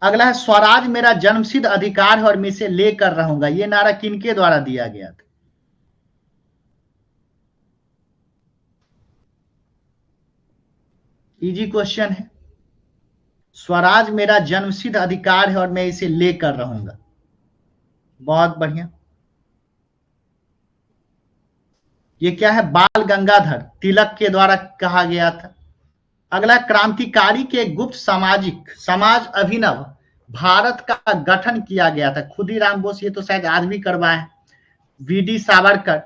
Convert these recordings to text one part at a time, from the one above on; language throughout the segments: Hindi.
अगला है स्वराज मेरा जन्मसिद्ध अधिकार है और मैं इसे लेकर रहूंगा। ये नारा किनके द्वारा दिया गया था? इजी क्वेश्चन है। स्वराज मेरा जन्मसिद्ध अधिकार है और मैं इसे लेकर रहूंगा। बहुत बढ़िया। ये क्या है? बाल गंगाधर तिलक के द्वारा कहा गया था। अगला क्रांतिकारी के गुप्त सामाजिक समाज अभिनव भारत का गठन किया गया था। खुदीराम बोस, ये तो शायद आज भी करवाए। वीडी सावरकर,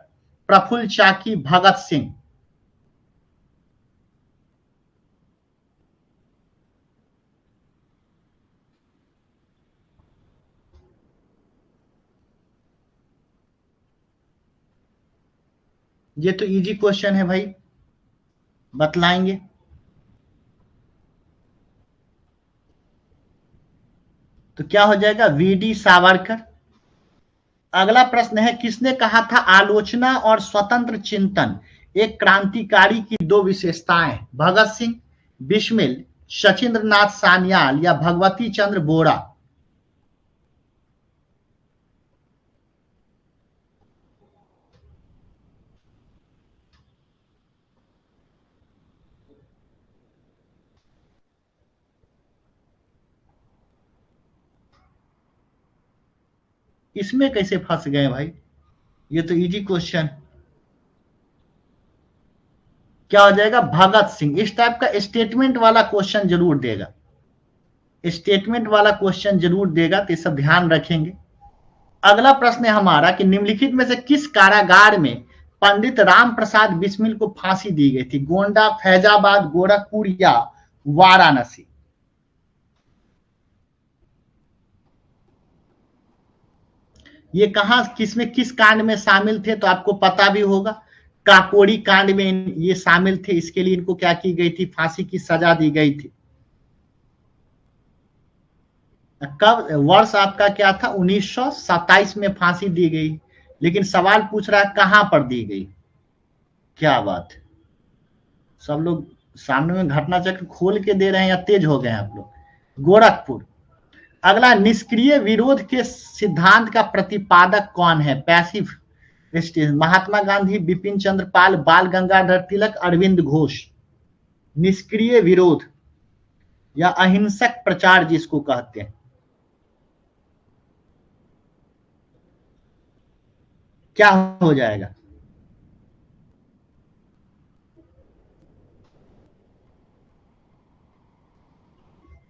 प्रफुल्ल चाकी, भगत सिंह। ये तो इजी क्वेश्चन है भाई, बतलाएंगे। तो क्या हो जाएगा? वीडी सावरकर। अगला प्रश्न है किसने कहा था आलोचना और स्वतंत्र चिंतन एक क्रांतिकारी की दो विशेषताएं? भगत सिंह, बिस्मिल, सचिंद्र नाथ सान्याल या भगवती चंद्र बोरा? इसमें कैसे फंस गए भाई? ये तो इजी क्वेश्चन। क्या हो जाएगा? भगत सिंह। इस टाइप का स्टेटमेंट वाला क्वेश्चन जरूर देगा, स्टेटमेंट वाला क्वेश्चन जरूर देगा, तो ये सब ध्यान रखेंगे। अगला प्रश्न है हमारा कि निम्नलिखित में से किस कारागार में पंडित राम प्रसाद बिस्मिल को फांसी दी गई थी? गोंडा, फैजाबाद, गोरखपुर या वाराणसी? ये कहां किसमें किस कांड में शामिल थे? तो आपको पता भी होगा, काकोरी कांड में ये शामिल थे। इसके लिए इनको क्या की गई थी? फांसी की सजा दी गई थी। कब वर्ष आपका क्या था? 1927 में फांसी दी गई। लेकिन सवाल पूछ रहा है कहां पर दी गई। क्या बात है, सब लोग सामने में घटना चक्र खोल के दे रहे हैं या तेज हो गए हैं आप लोग? गोरखपुर। अगला, निष्क्रिय विरोध के सिद्धांत का प्रतिपादक कौन है? पैसिव महात्मा गांधी, बिपिन चंद्र पाल, बाल गंगाधर तिलक, अरविंद घोष? निष्क्रिय विरोध या अहिंसक प्रचार जिसको कहते हैं, क्या हो जाएगा?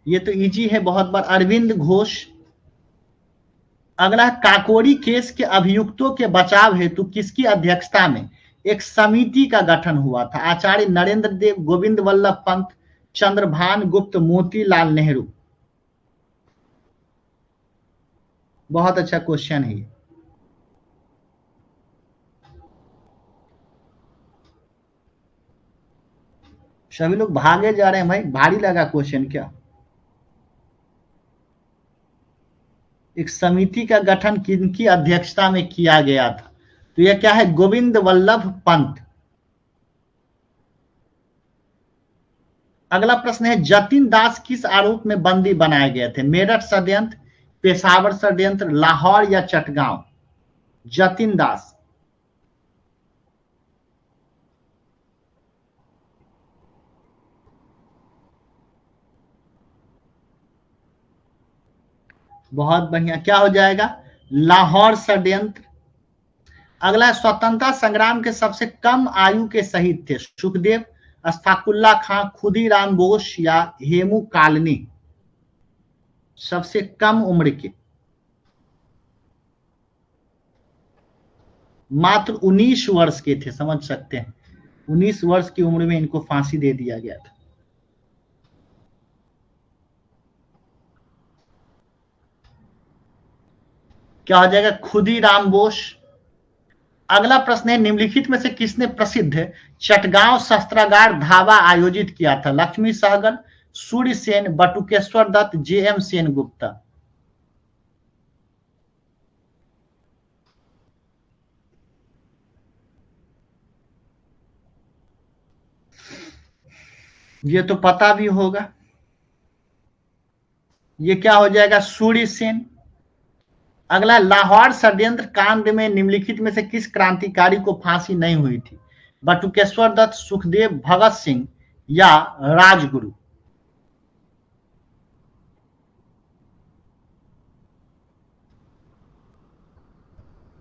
ये तो इजी है बहुत बार, अरविंद घोष। अगला, काकोरी केस के अभियुक्तों के बचाव हेतु किसकी अध्यक्षता में एक समिति का गठन हुआ था? आचार्य नरेंद्र देव, गोविंद वल्लभ पंत, चंद्रभान गुप्त, मोतीलाल नेहरू? बहुत अच्छा क्वेश्चन है ये। सभी लोग भागे जा रहे हैं भाई, भारी लगा क्वेश्चन क्या? एक समिति का गठन किनकी अध्यक्षता में किया गया था? तो यह क्या है? गोविंद वल्लभ पंत। अगला प्रश्न है जतिन दास किस आरोप में बंदी बनाए गए थे? मेरठ षड्यंत्र, पेशावर षड्यंत्र, लाहौर या चटगांव? जतिन दास। बहुत बढ़िया, क्या हो जाएगा? लाहौर षड्यंत्र। अगला, स्वतंत्रता संग्राम के सबसे कम आयु के शहीद थे? सुखदेव, अश्फाकुल्ला खां, खुदीराम बोस या हेमू कालनी? सबसे कम उम्र के मात्र 19 वर्ष के थे, समझ सकते हैं। 19 वर्ष की उम्र में इनको फांसी दे दिया गया था। क्या हो जाएगा? खुदीराम बोस। अगला प्रश्न है निम्नलिखित में से किसने प्रसिद्ध चटगांव शस्त्रागार धावा आयोजित किया था? लक्ष्मी सहगल, सूर्य सेन, बटुकेश्वर दत्त, जेएम सेन गुप्ता? ये तो पता भी होगा। ये क्या हो जाएगा, सूर्य सेन। अगला, लाहौर षड्यंत्र कांड में निम्नलिखित में से किस क्रांतिकारी को फांसी नहीं हुई थी? बटुकेश्वर दत्त, सुखदेव, भगत सिंह या राजगुरु?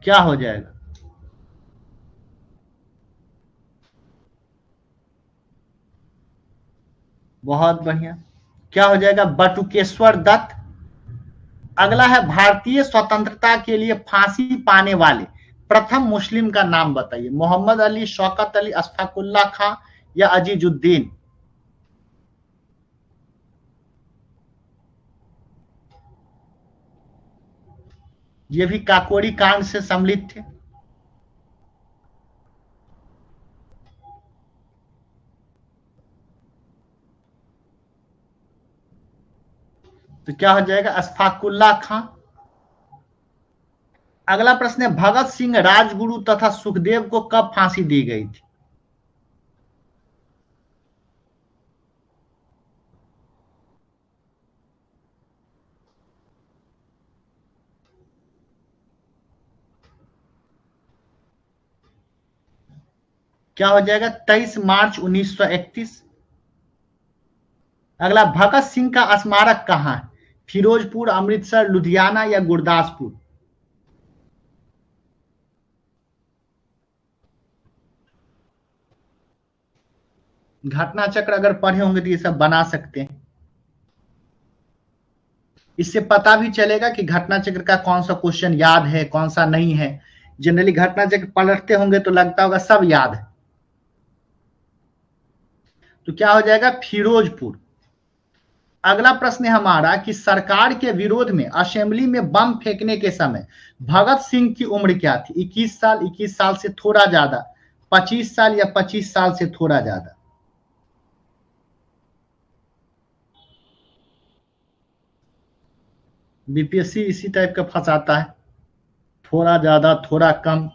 क्या हो जाएगा? बहुत बढ़िया, क्या हो जाएगा, बटुकेश्वर दत्त। अगला है, भारतीय स्वतंत्रता के लिए फांसी पाने वाले प्रथम मुस्लिम का नाम बताइए? मोहम्मद अली, शौकत अली, अशफाकुल्ला खां या अजीजुद्दीन? ये भी काकोरी कांड से सम्मिलित थे। तो क्या हो जाएगा, अशफाकुल्ला खां। अगला प्रश्न है, भगत सिंह, राजगुरु तथा सुखदेव को कब फांसी दी गई थी? क्या हो जाएगा, 23 मार्च 1931। अगला, भगत सिंह का स्मारक कहां है? फिरोजपुर, अमृतसर, लुधियाना या गुरदासपुर? घटना चक्र अगर पढ़े होंगे तो ये सब बना सकते हैं। इससे पता भी चलेगा कि घटना चक्र का कौन सा क्वेश्चन याद है, कौन सा नहीं है। जनरली घटना चक्र पढ़ते होंगे तो लगता होगा सब याद है। तो क्या हो जाएगा, फिरोजपुर। अगला प्रश्न है हमारा कि सरकार के विरोध में असेंबली में बम फेंकने के समय भगत सिंह की उम्र क्या थी? 21 साल, 21 साल से थोड़ा ज्यादा, 25 साल या 25 साल से थोड़ा ज्यादा? बीपीएससी इसी टाइप का फंसाता है, थोड़ा ज्यादा थोड़ा कम।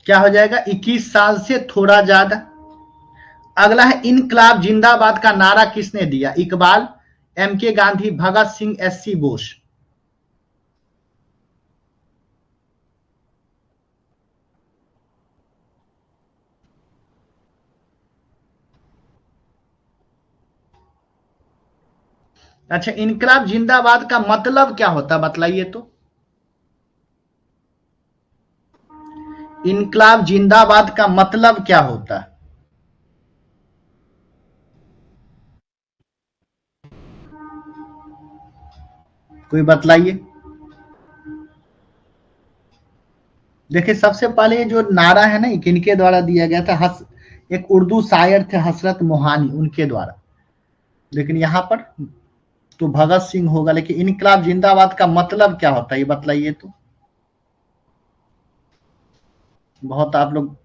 क्या हो जाएगा, 21 साल से थोड़ा ज्यादा। अगला है, इनकलाब जिंदाबाद का नारा किसने दिया? इकबाल, एम के गांधी, भगत सिंह, एस सी बोस? अच्छा, इनकलाब जिंदाबाद का मतलब क्या होता है बतलाइए तो? इनकलाब जिंदाबाद का मतलब क्या होता है? कोई बतलाइए। देखिए, सबसे पहले ये जो नारा है ना, किनके द्वारा दिया गया था? एक उर्दू शायर थे हसरत मोहानी, उनके द्वारा। लेकिन यहाँ पर तो भगत सिंह होगा, लेकिन इनकलाब जिंदाबाद का मतलब क्या होता है ये बतलाइए तो। बहुत आप लोग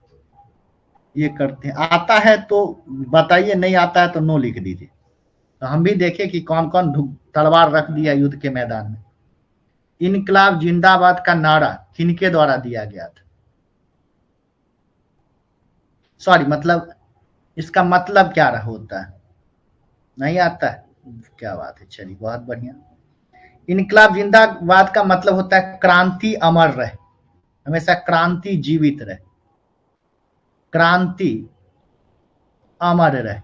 ये करते हैं, आता है तो बताइए, नहीं आता है तो नो लिख दीजिए, तो हम भी देखें कि कौन कौन तलवार रख दिया युद्ध के मैदान में। इनकलाब जिंदाबाद का नारा किनके द्वारा दिया गया था? सॉरी, मतलब इसका मतलब क्या रहा होता है? नहीं आता है, क्या बात है, चलिए बहुत बढ़िया। इनकलाब जिंदाबाद का मतलब होता है क्रांति अमर रहे, हमेशा क्रांति जीवित रहे, क्रांति अमर रहे।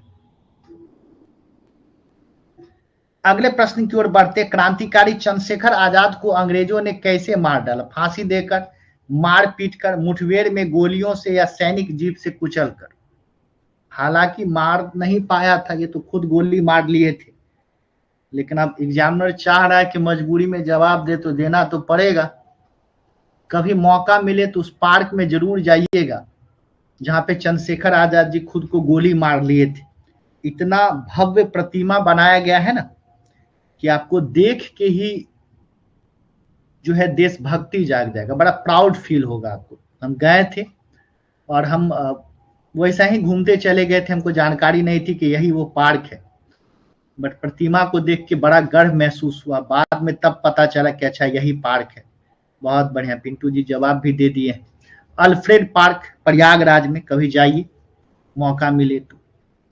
अगले प्रश्न की ओर बढ़ते, क्रांतिकारी चंद्रशेखर आजाद को अंग्रेजों ने कैसे मार डाला? फांसी देकर, मार पीट कर, मुठभेड़ में गोलियों से या सैनिक जीप से कुचल कर? हालांकि मार नहीं पाया था, ये तो खुद गोली मार लिए थे, लेकिन अब एग्जामिनर चाह रहा है कि मजबूरी में जवाब दे तो देना तो पड़ेगा। कभी मौका मिले तो उस पार्क में जरूर जाइएगा जहां पे चंद्रशेखर आजाद जी खुद को गोली मार लिए थे। इतना भव्य प्रतिमा बनाया गया है ना कि आपको देख के ही जो है देशभक्ति जाग जाएगा, बड़ा प्राउड फील होगा आपको। हम गए थे और हम वैसा ही घूमते चले गए थे, हमको जानकारी नहीं थी कि यही वो पार्क है, बट प्रतिमा को देख के बड़ा गर्व महसूस हुआ। बाद में तब पता चला कि अच्छा यही पार्क है। बहुत बढ़िया, पिंटू जी जवाब भी दे दिए। अल्फ्रेड पार्क प्रयागराज में, कभी जाइए मौका मिले तो।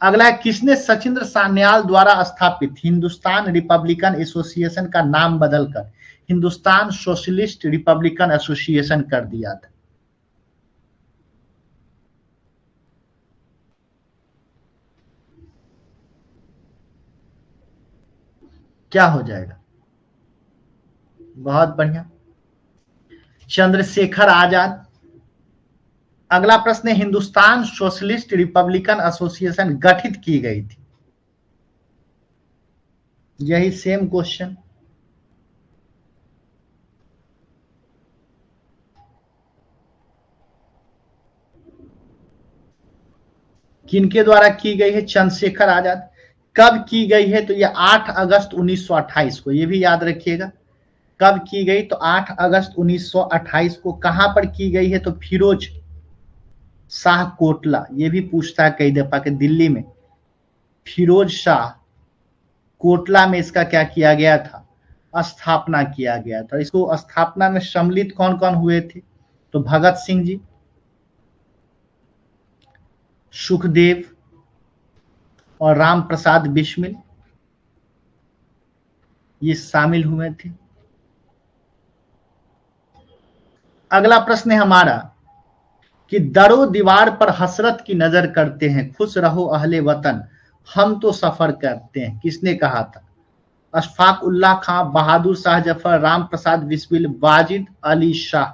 अगला है, किसने सचिंद्र सान्याल द्वारा स्थापित हिंदुस्तान रिपब्लिकन एसोसिएशन का नाम बदलकर हिंदुस्तान सोशलिस्ट रिपब्लिकन एसोसिएशन कर दिया था? क्या हो जाएगा? बहुत बढ़िया, चंद्रशेखर आजाद। अगला प्रश्न है, हिंदुस्तान सोशलिस्ट रिपब्लिकन एसोसिएशन गठित की गई थी? यही सेम क्वेश्चन। किनके द्वारा की गई है? चंद्रशेखर आजाद। कब की गई है? तो यह 8 अगस्त 1928 को, यह भी याद रखिएगा। कब की गई? तो 8 अगस्त 1928 को। कहां पर की गई है? तो फिरोज शाह कोटला, ये भी पूछता है कई दफा कि दिल्ली में फिरोज शाह कोटला में इसका क्या किया गया था? स्थापना किया गया था। इसको स्थापना में सम्मिलित कौन कौन हुए थे? तो भगत सिंह जी, सुखदेव और राम प्रसाद बिस्मिल, ये शामिल हुए थे। अगला प्रश्न है हमारा कि दरो दीवार पर हसरत की नजर करते हैं, खुश रहो अहले वतन, हम तो सफर करते हैं, किसने कहा था? अशफाक उल्लाह खां, बहादुर शाह जफर, राम प्रसाद बिस्मिल, वाजिद अली शाह।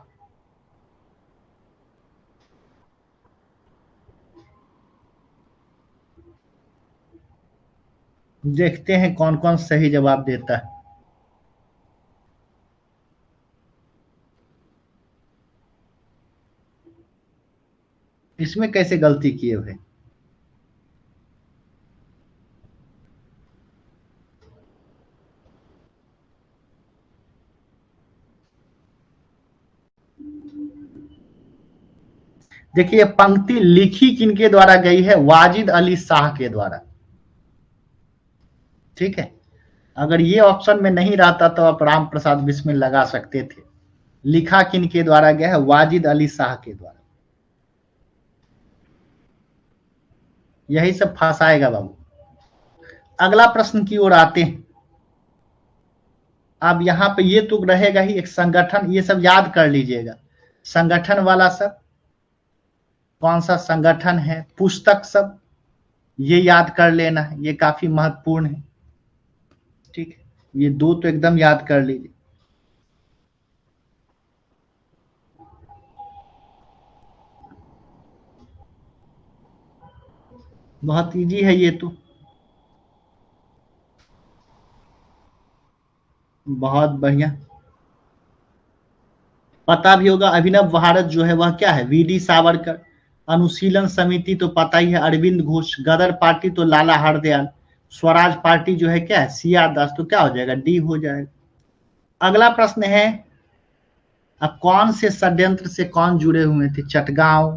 देखते हैं कौन कौन सही जवाब देता है। इसमें कैसे गलती किए हुए? देखिए, पंक्ति लिखी किनके द्वारा गई है? वाजिद अली शाह के द्वारा। ठीक है, अगर ये ऑप्शन में नहीं रहता तो आप राम प्रसाद बिस्मिल लगा सकते थे। लिखा किनके द्वारा गया है? वाजिद अली शाह के द्वारा। यही सब फंसाएगा बाबू। अगला प्रश्न की ओर आते हैं। अब यहां पे ये तो रहेगा ही, एक संगठन, ये सब याद कर लीजिएगा। संगठन वाला सब कौन सा संगठन है? पुस्तक सब, ये याद कर लेना है, ये काफी महत्वपूर्ण है। ठीक है, ये दो तो एकदम याद कर लीजिए। बहुत इजी है ये तो, बहुत बढ़िया। पता भी होगा, अभिनव भारत जो है वह क्या है? वीडी सावरकर। अनुशीलन समिति तो पता ही है, अरविंद घोष। गदर पार्टी तो लाला हरदयाल। स्वराज पार्टी जो है क्या है? सीआर दास। तो क्या हो जाएगा? डी हो जाएगा। अगला प्रश्न है, अब कौन से षड्यंत्र से कौन जुड़े हुए थे? चटगांव,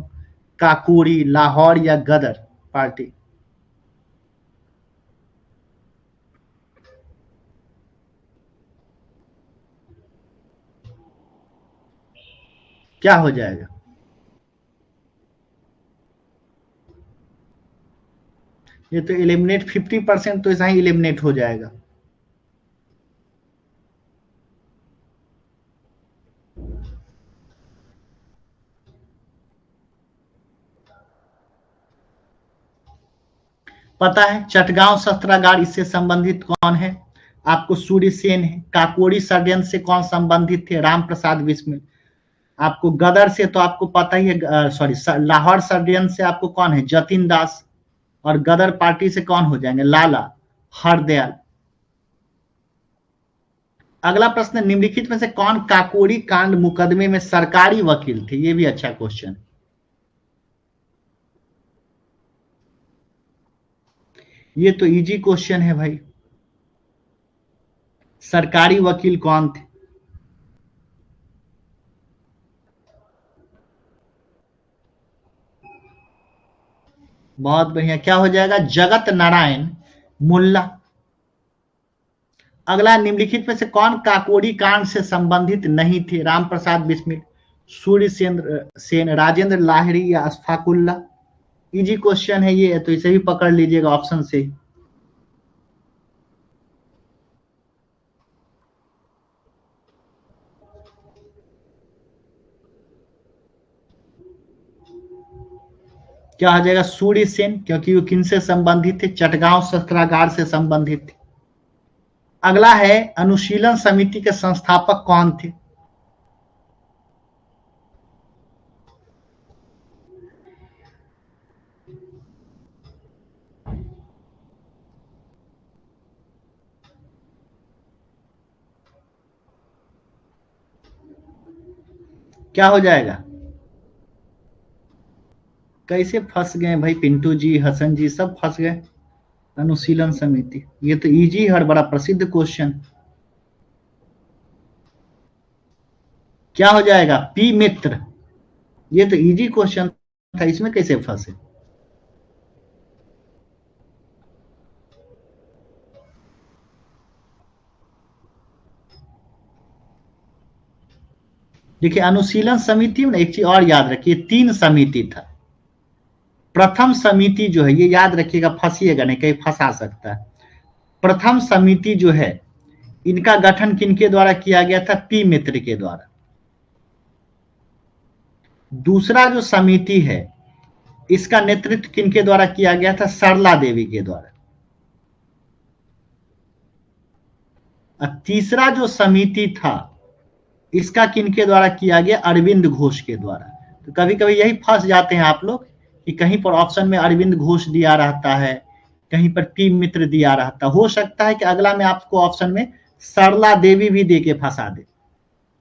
काकोरी, लाहौर या गदर पार्टी? क्या हो जाएगा? ये तो एलिमिनेट 50% तो ऐसा ही एलिमिनेट हो जाएगा। पता है चटगांव शस्त्रागार, इससे संबंधित कौन है? आपको सूर्य सेन है। काकोरी षड्यंत्र से कौन संबंधित थे? राम प्रसाद बिस्मिल। आपको गदर से तो आपको पता ही है, सॉरी, लाहौर षड्यंत्र से आपको कौन है? जतिन दास। और गदर पार्टी से कौन हो जाएंगे? लाला हरदयाल। अगला प्रश्न, निम्नलिखित में से कौन काकोरी कांड मुकदमे में सरकारी वकील थे? ये भी अच्छा क्वेश्चन। ये तो इजी क्वेश्चन है भाई। सरकारी वकील कौन थे? बहुत बढ़िया, क्या हो जाएगा? जगत नारायण मुल्ला। अगला, निम्नलिखित में से कौन काकोरी कांड से संबंधित नहीं थे? राम प्रसाद बिस्मिल, सूर्य सेन, राजेंद्र लाहिड़ी या अशफाकुल्ला? इजी क्वेश्चन है ये, तो इसे भी पकड़ लीजिएगा ऑप्शन से। क्या आ जाएगा? सूर्य सेन, क्योंकि वो किन से संबंधित थे? चटगांव शस्त्रागार से संबंधित थे। अगला है अनुशीलन समिति के संस्थापक कौन थे? क्या हो जाएगा? कैसे फंस गए भाई पिंटू जी, हसन जी, सब फंस गए। अनुशीलन समिति, ये तो इजी है और बड़ा प्रसिद्ध क्वेश्चन। क्या हो जाएगा? पी मित्र। ये तो इजी क्वेश्चन था, इसमें कैसे फंसे? देखिए अनुशीलन समिति में एक चीज और याद रखिए, 3 समिति था। प्रथम समिति जो है, ये याद रखिएगा, फंसिएगा नहीं, कहीं फंसा सकता है। प्रथम समिति जो है, इनका गठन किनके द्वारा किया गया था? पी मित्र के द्वारा। दूसरा जो समिति है, इसका नेतृत्व किनके द्वारा किया गया था? सरला देवी के द्वारा। और तीसरा जो समिति था, इसका किनके द्वारा किया गया? अरविंद घोष के द्वारा। तो कभी कभी यही फंस जाते हैं आप लोग कि कहीं पर ऑप्शन में अरविंद घोष दिया रहता है, कहीं पर पी मित्र दिया रहता। हो सकता है कि अगला में आपको ऑप्शन में सरला देवी भी दे के फंसा दे।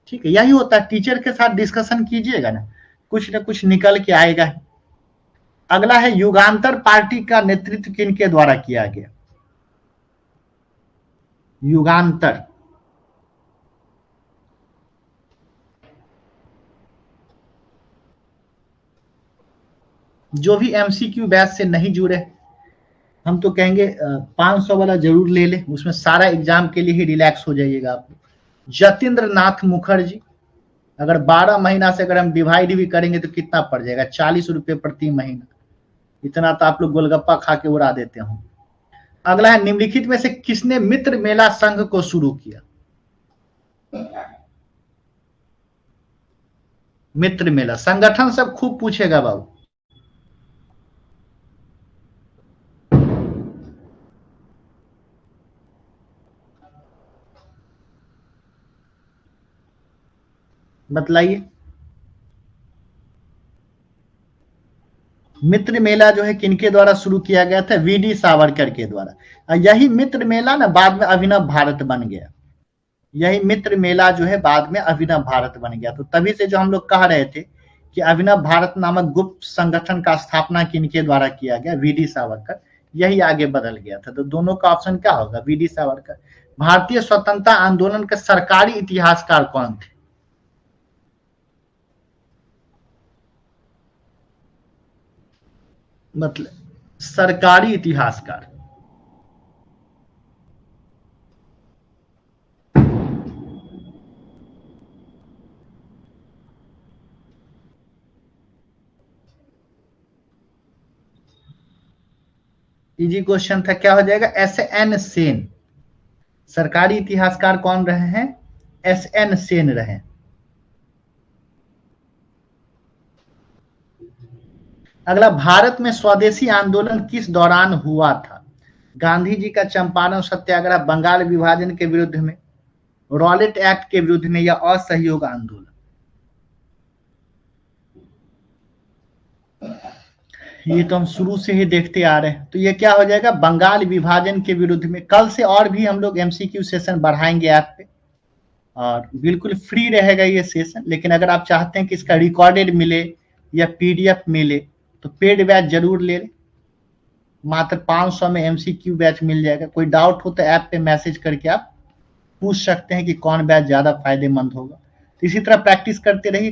ठीक है, यही होता है, टीचर के साथ डिस्कशन कीजिएगा ना कुछ निकल के आएगा। अगला है युगांतर पार्टी का नेतृत्व किनके द्वारा किया गया? युगांतर, जो भी एमसीक्यू बैच से नहीं जुड़े, हम तो कहेंगे 500 वाला जरूर ले ले, उसमें सारा एग्जाम के लिए ही रिलैक्स हो जाइएगा आप। जतेंद्र नाथ मुखर्जी, अगर 12 महीना से अगर हम डिवाइड भी करेंगे तो कितना पड़ जाएगा? 40 रुपए प्रति महीना। इतना तो आप लोग गोलगप्पा खा के उड़ा देते हो। अगला है निम्नलिखित में से किसने मित्र मेला संघ को शुरू किया? मित्र मेला संगठन सब खूब पूछेगा बाबू। बतलाइए। मित्र मेला जो है किनके द्वारा शुरू किया गया था? वीडी सावरकर के द्वारा। यही मित्र मेला ना बाद में अभिनव भारत बन गया। यही मित्र मेला जो है बाद में अभिनव भारत बन गया। तो तभी से जो हम लोग कह रहे थे कि अभिनव भारत नामक गुप्त संगठन का स्थापना किनके द्वारा किया गया? वीडी सावरकर। यही आगे बदल गया था। तो दोनों का ऑप्शन क्या होगा? वीडी सावरकर। भारतीय स्वतंत्रता आंदोलन के सरकारी इतिहासकार कौन थे? मतलब सरकारी इतिहासकार। इजी क्वेश्चन था। क्या हो जाएगा? S N Sen. सरकारी इतिहासकार कौन रहे हैं? एस एन सेन रहे। अगला, भारत में स्वदेशी आंदोलन किस दौरान हुआ था? गांधी जी का चंपारण सत्याग्रह, बंगाल विभाजन के विरुद्ध में, रॉलेट एक्ट के विरुद्ध में, या असहयोग आंदोलन? ये तो हम शुरू से ही देखते आ रहे हैं। तो ये क्या हो जाएगा? बंगाल विभाजन के विरुद्ध में। कल से और भी हम लोग एमसीक्यू सेशन बढ़ाएंगे ऐप पे, और बिल्कुल फ्री रहेगा ये सेशन। लेकिन अगर आप चाहते हैं कि इसका रिकॉर्डेड मिले या पीडीएफ मिले तो पेड बैच जरूर ले लें। मात्र 500 में एमसीक्यू बैच मिल जाएगा। कोई डाउट हो तो ऐप पे मैसेज करके आप पूछ सकते हैं कि कौन बैच ज्यादा फायदेमंद होगा। तो इसी तरह प्रैक्टिस करते रहिए।